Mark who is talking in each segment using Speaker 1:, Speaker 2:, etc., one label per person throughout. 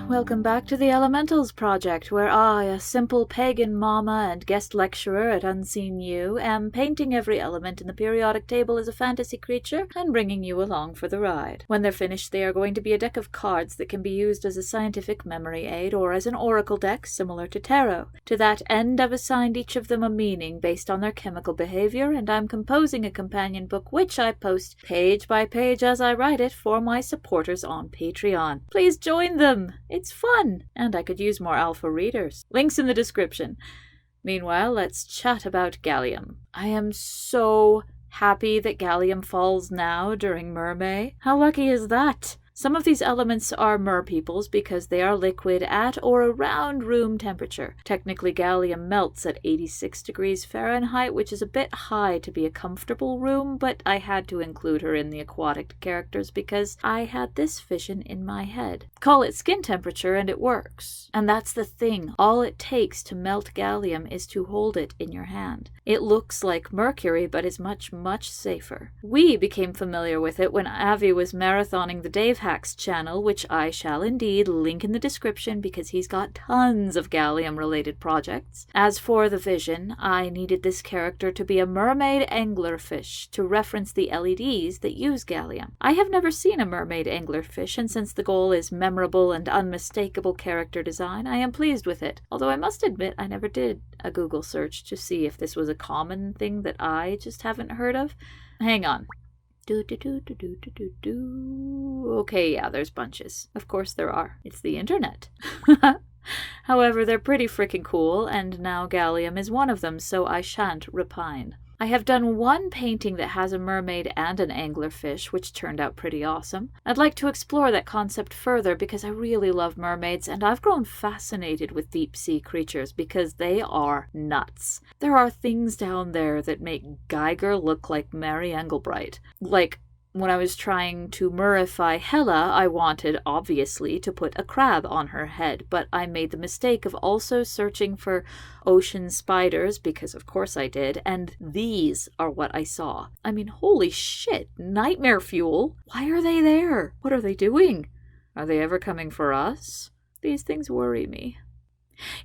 Speaker 1: welcome back to the Elementals Project, where I, a simple pagan mama and guest lecturer at Unseen U, am painting every element in the periodic table as a fantasy creature and bringing you along for the ride. When they're finished, they are going to be a deck of cards that can be used as a scientific memory aid or as an oracle deck similar to tarot. To that end, I've assigned each of them a meaning based on their chemical behavior, and I'm composing a companion book which I post page by page as I write it for my supporters on Patreon. Please join them! It's fun! And I could use more alpha readers. Links in the description. Meanwhile, let's chat about gallium. I am so happy that gallium falls now during Mermay. How lucky is that? Some of these elements are merpeoples because they are liquid at or around room temperature. Technically, gallium melts at 86 degrees Fahrenheit, which is a bit high to be a comfortable room, but I had to include her in the aquatic characters because I had this vision in my head. Call it skin temperature and it works. And that's the thing. All it takes to melt gallium is to hold it in your hand. It looks like mercury, but is much, much safer. We became familiar with it when Avi was marathoning the Davehax channel, which I shall indeed link in the description because he's got tons of gallium-related projects. As for the vision, I needed this character to be a mermaid anglerfish to reference the LEDs that use gallium. I have never seen a mermaid anglerfish, and since the goal is memorable and unmistakable character design, I am pleased with it. Although I must admit I never did a Google search to see if this was a common thing that I just haven't heard of. Hang on. Okay, yeah, there's bunches. Of course there are. It's the internet. However, they're pretty freaking cool, and now gallium is one of them, so I shan't repine. I have done one painting that has a mermaid and an anglerfish, which turned out pretty awesome. I'd like to explore that concept further because I really love mermaids, and I've grown fascinated with deep-sea creatures because they are nuts. There are things down there that make Geiger look like Mary Engelbreit. Like, when I was trying to murify Hela, I wanted, obviously, to put a crab on her head, but I made the mistake of also searching for ocean spiders, because of course I did, and these are what I saw. I mean, holy shit, nightmare fuel! Why are they there? What are they doing? Are they ever coming for us? These things worry me.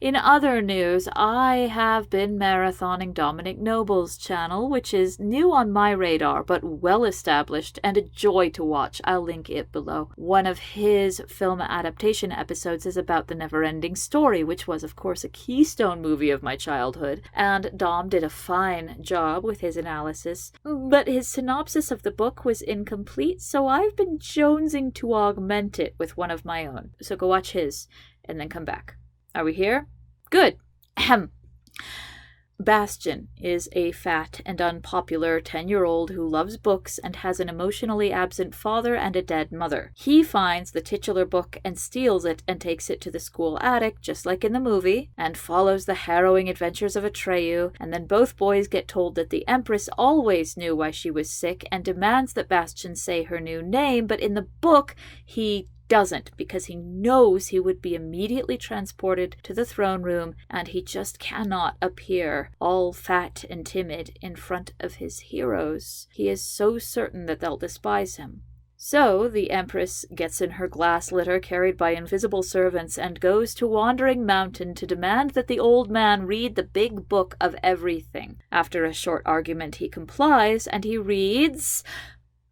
Speaker 1: In other news, I have been marathoning Dominic Noble's channel, which is new on my radar, but well established and a joy to watch. I'll link it below. One of his film adaptation episodes is about the Neverending Story, which was, of course, a keystone movie of my childhood, and Dom did a fine job with his analysis, but his synopsis of the book was incomplete, so I've been jonesing to augment it with one of my own. So go watch his, and then come back. Are we here? Good. Ahem. Bastian is a fat and unpopular 10-year-old who loves books and has an emotionally absent father and a dead mother. He finds the titular book and steals it and takes it to the school attic, just like in the movie, and follows the harrowing adventures of Atreyu, and then both boys get told that the Empress always knew why she was sick and demands that Bastian say her new name, but in the book, he doesn't, because he knows he would be immediately transported to the throne room, and he just cannot appear all fat and timid in front of his heroes. He is so certain that they'll despise him. So the Empress gets in her glass litter carried by invisible servants and goes to Wandering Mountain to demand that the old man read the big book of everything. After a short argument, he complies, and he reads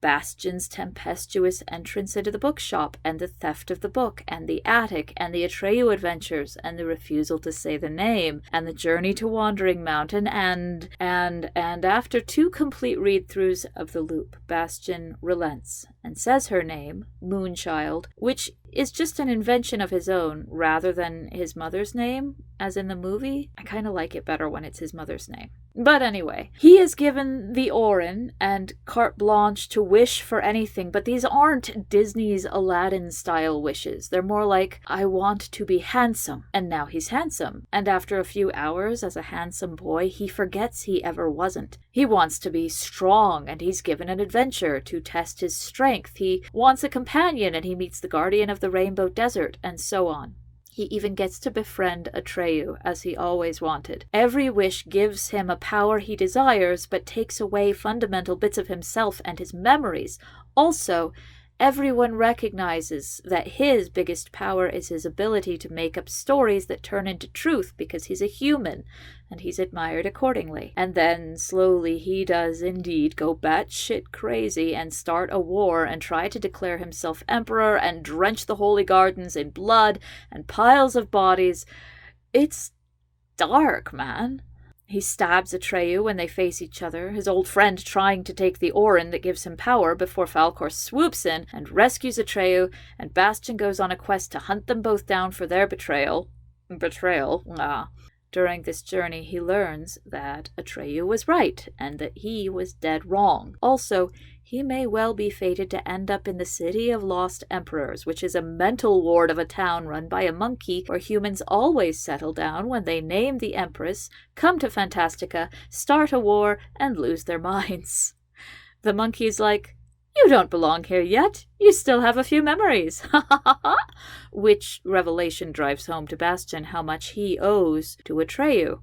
Speaker 1: Bastian's tempestuous entrance into the bookshop, and the theft of the book, and the attic, and the Atreyu adventures, and the refusal to say the name, and the journey to Wandering Mountain, and after 2 complete read-throughs of the loop, Bastian relents and says her name, Moonchild, which is just an invention of his own, rather than his mother's name, as in the movie. I kind of like it better when it's his mother's name. But anyway, he is given the Orin and carte blanche to wish for anything, but these aren't Disney's Aladdin-style wishes. They're more like, I want to be handsome, and now he's handsome. And after a few hours as a handsome boy, he forgets he ever wasn't. He wants to be strong, and he's given an adventure to test his strength. He wants a companion, and he meets the guardian of the Rainbow Desert, and so on. He even gets to befriend Atreyu, as he always wanted. Every wish gives him a power he desires, but takes away fundamental bits of himself and his memories. Also, Everyone recognizes that his biggest power is his ability to make up stories that turn into truth because he's a human, and he's admired accordingly. And then, slowly, he does indeed go batshit crazy and start a war and try to declare himself emperor and drench the holy gardens in blood and piles of bodies. It's dark, man. He stabs Atreyu when they face each other, his old friend trying to take the Orin that gives him power before Falkor swoops in and rescues Atreyu, and Bastian goes on a quest to hunt them both down for their betrayal. During this journey, he learns that Atreyu was right, and that he was dead wrong. Also, he may well be fated to end up in the City of Lost Emperors, which is a mental ward of a town run by a monkey where humans always settle down when they name the Empress, come to Fantastica, start a war, and lose their minds. The monkey's like, "You don't belong here yet. You still have a few memories." Which revelation drives home to Bastian how much he owes to Atreyu.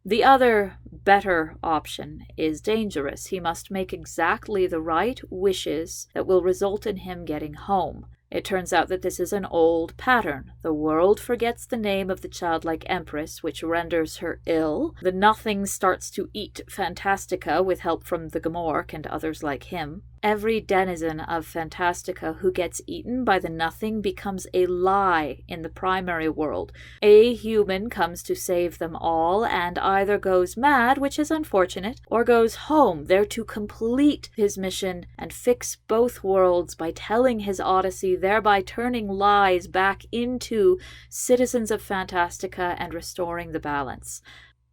Speaker 1: The other, better option is dangerous. He must make exactly the right wishes that will result in him getting home. It turns out that this is an old pattern. The world forgets the name of the childlike empress, which renders her ill. The Nothing starts to eat Fantastica with help from the Gmork and others like him. Every denizen of Fantastica who gets eaten by the Nothing becomes a lie in the primary world. A human comes to save them all and either goes mad, which is unfortunate, or goes home, there to complete his mission and fix both worlds by telling his odyssey, thereby turning lies back into citizens of Fantastica and restoring the balance.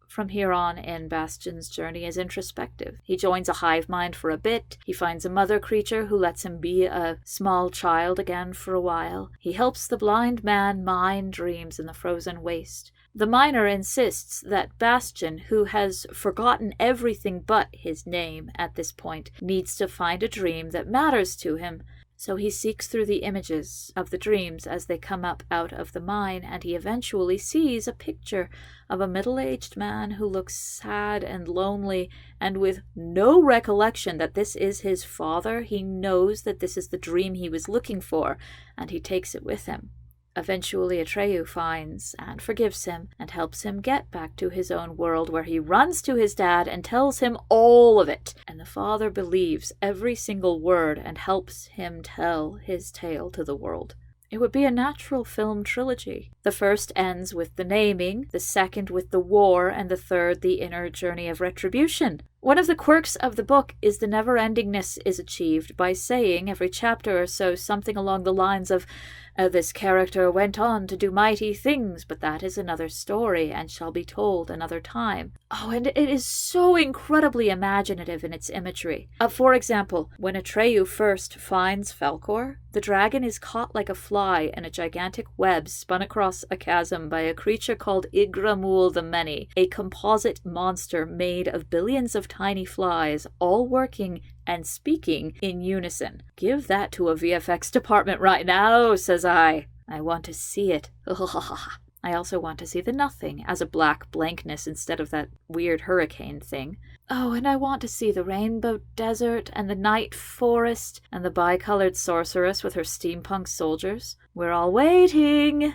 Speaker 1: From here on in, Bastian's journey is introspective. He joins a hive mind for a bit. He finds a mother creature who lets him be a small child again for a while. He helps the blind man mine dreams in the frozen waste. The miner insists that Bastian, who has forgotten everything but his name at this point, needs to find a dream that matters to him. So he seeks through the images of the dreams as they come up out of the mine, and he eventually sees a picture of a middle-aged man who looks sad and lonely, and with no recollection that this is his father. He knows that this is the dream he was looking for, and he takes it with him. Eventually Atreyu finds and forgives him and helps him get back to his own world, where he runs to his dad and tells him all of it. And the father believes every single word and helps him tell his tale to the world. It would be a natural film trilogy. The first ends with the naming, the second with the war, and the third the inner journey of retribution. One of the quirks of the book is the never-endingness is achieved by saying every chapter or so something along the lines of, "This character went on to do mighty things, but that is another story and shall be told another time." Oh, and it is so incredibly imaginative in its imagery. For example, when Atreyu first finds Falkor, the dragon is caught like a fly in a gigantic web spun across a chasm by a creature called Igramul the Many, a composite monster made of billions of tiny flies, all working and speaking in unison. Give that to a VFX department right now, says I. I want to see it. I also want to see the Nothing as a black blankness instead of that weird hurricane thing. Oh, and I want to see the rainbow desert and the night forest and the bicolored sorceress with her steampunk soldiers. We're all waiting.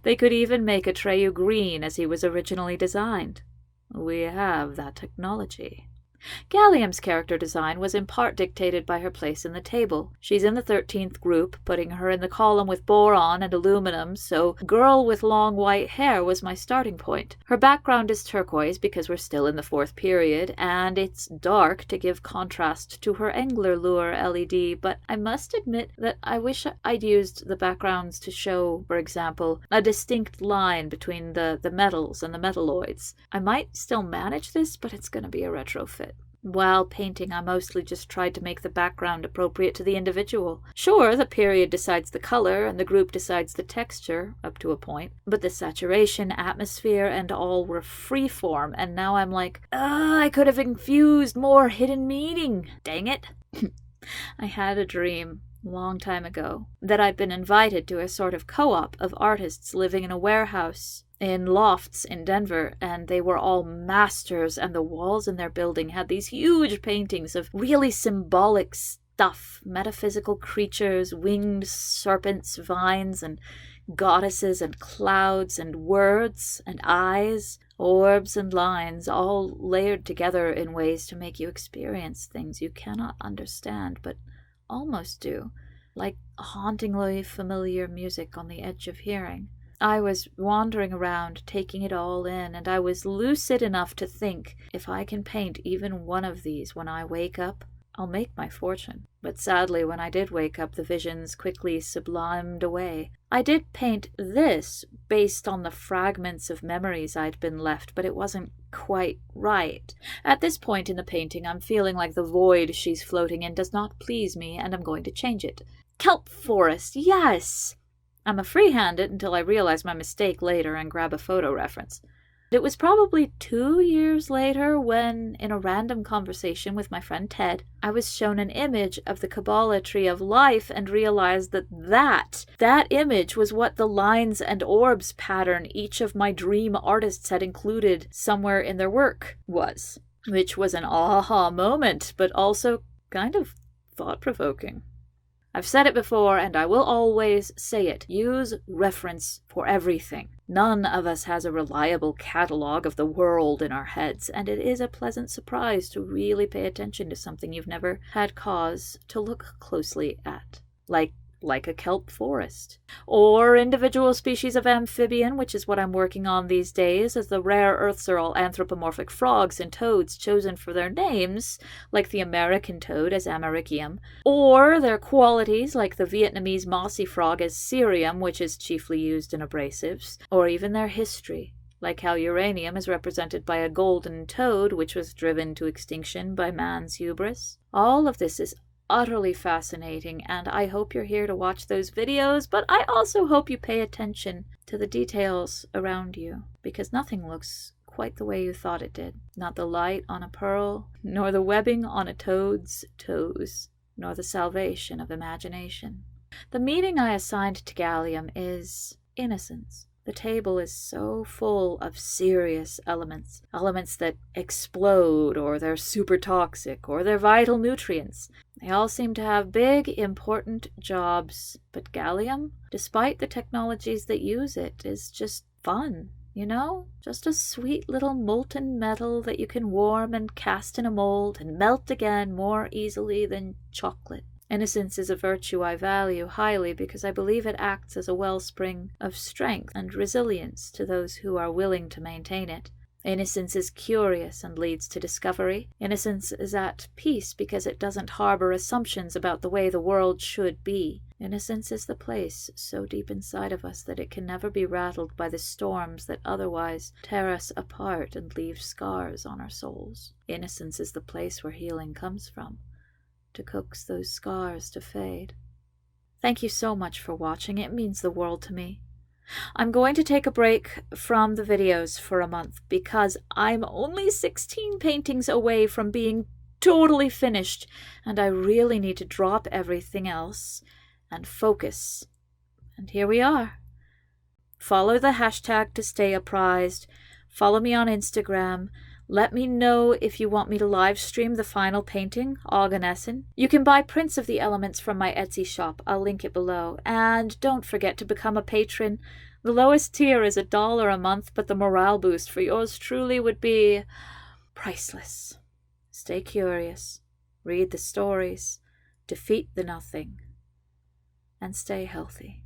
Speaker 1: They could even make Atreyu green as he was originally designed. We have that technology. Gallium's character design was in part dictated by her place in the table. She's in the 13th group, putting her in the column with boron and aluminum, so girl with long white hair was my starting point. Her background is turquoise because we're still in the 4th period, and it's dark to give contrast to her Engler lure LED, but I must admit that I wish I'd used the backgrounds to show, for example, a distinct line between the metals and the metalloids. I might still manage this, but it's going to be a retrofit. While painting, I mostly just tried to make the background appropriate to the individual. Sure, the period decides the color and the group decides the texture, up to a point, but the saturation, atmosphere, and all were freeform, and now I'm like, I could have infused more hidden meaning. Dang it. I had a dream a long time ago that I'd been invited to a sort of co-op of artists living in a warehouse in lofts in Denver, and they were all masters, and the walls in their building had these huge paintings of really symbolic stuff, metaphysical creatures, winged serpents, vines, and goddesses, and clouds, and words, and eyes, orbs, and lines, all layered together in ways to make you experience things you cannot understand, but almost do, like hauntingly familiar music on the edge of hearing. I was wandering around, taking it all in, and I was lucid enough to think, if I can paint even one of these when I wake up, I'll make my fortune. But sadly, when I did wake up, the visions quickly sublimed away. I did paint this based on the fragments of memories I'd been left, but it wasn't quite right. At this point in the painting, I'm feeling like the void she's floating in does not please me, and I'm going to change it. Kelp forest, yes! I'm a free-handed until I realize my mistake later and grab a photo reference. It was probably 2 years later when, in a random conversation with my friend Ted, I was shown an image of the Kabbalah tree of life and realized that image was what the lines and orbs pattern each of my dream artists had included somewhere in their work was, which was an aha moment, but also kind of thought-provoking. I've said it before, and I will always say it. Use reference for everything. None of us has a reliable catalog of the world in our heads, and it is a pleasant surprise to really pay attention to something you've never had cause to look closely at. Like a kelp forest. Or individual species of amphibian, which is what I'm working on these days, as the rare earths are all anthropomorphic frogs and toads chosen for their names, like the American toad as Americium, or their qualities, like the Vietnamese mossy frog as Cerium, which is chiefly used in abrasives, or even their history, like how uranium is represented by a golden toad, which was driven to extinction by man's hubris. All of this is utterly fascinating, and I hope you're here to watch those videos, but I also hope you pay attention to the details around you, because nothing looks quite the way you thought it did. Not the light on a pearl, nor the webbing on a toad's toes, nor the salvation of imagination. The meaning I assigned to gallium is innocence. The table is so full of serious elements that explode, or they're super toxic, or they're vital nutrients. They all seem to have big, important jobs, but gallium, despite the technologies that use it, is just fun, you know? Just a sweet little molten metal that you can warm and cast in a mold and melt again more easily than chocolate. Innocence is a virtue I value highly because I believe it acts as a wellspring of strength and resilience to those who are willing to maintain it. Innocence is curious and leads to discovery. Innocence is at peace because it doesn't harbor assumptions about the way the world should be. Innocence is the place so deep inside of us that it can never be rattled by the storms that otherwise tear us apart and leave scars on our souls. Innocence is the place where healing comes from, to coax those scars to fade. Thank you so much for watching. It means the world to me. I'm going to take a break from the videos for a month because I'm only 16 paintings away from being totally finished, and I really need to drop everything else and focus. And here we are. Follow the hashtag to stay apprised. Follow me on Instagram. Let me know if you want me to live stream the final painting, Augenessen. You can buy prints of the elements from my Etsy shop. I'll link it below. And don't forget to become a patron. The lowest tier is $1 a month, but the morale boost for yours truly would be priceless. Stay curious, read the stories, defeat the nothing, and stay healthy.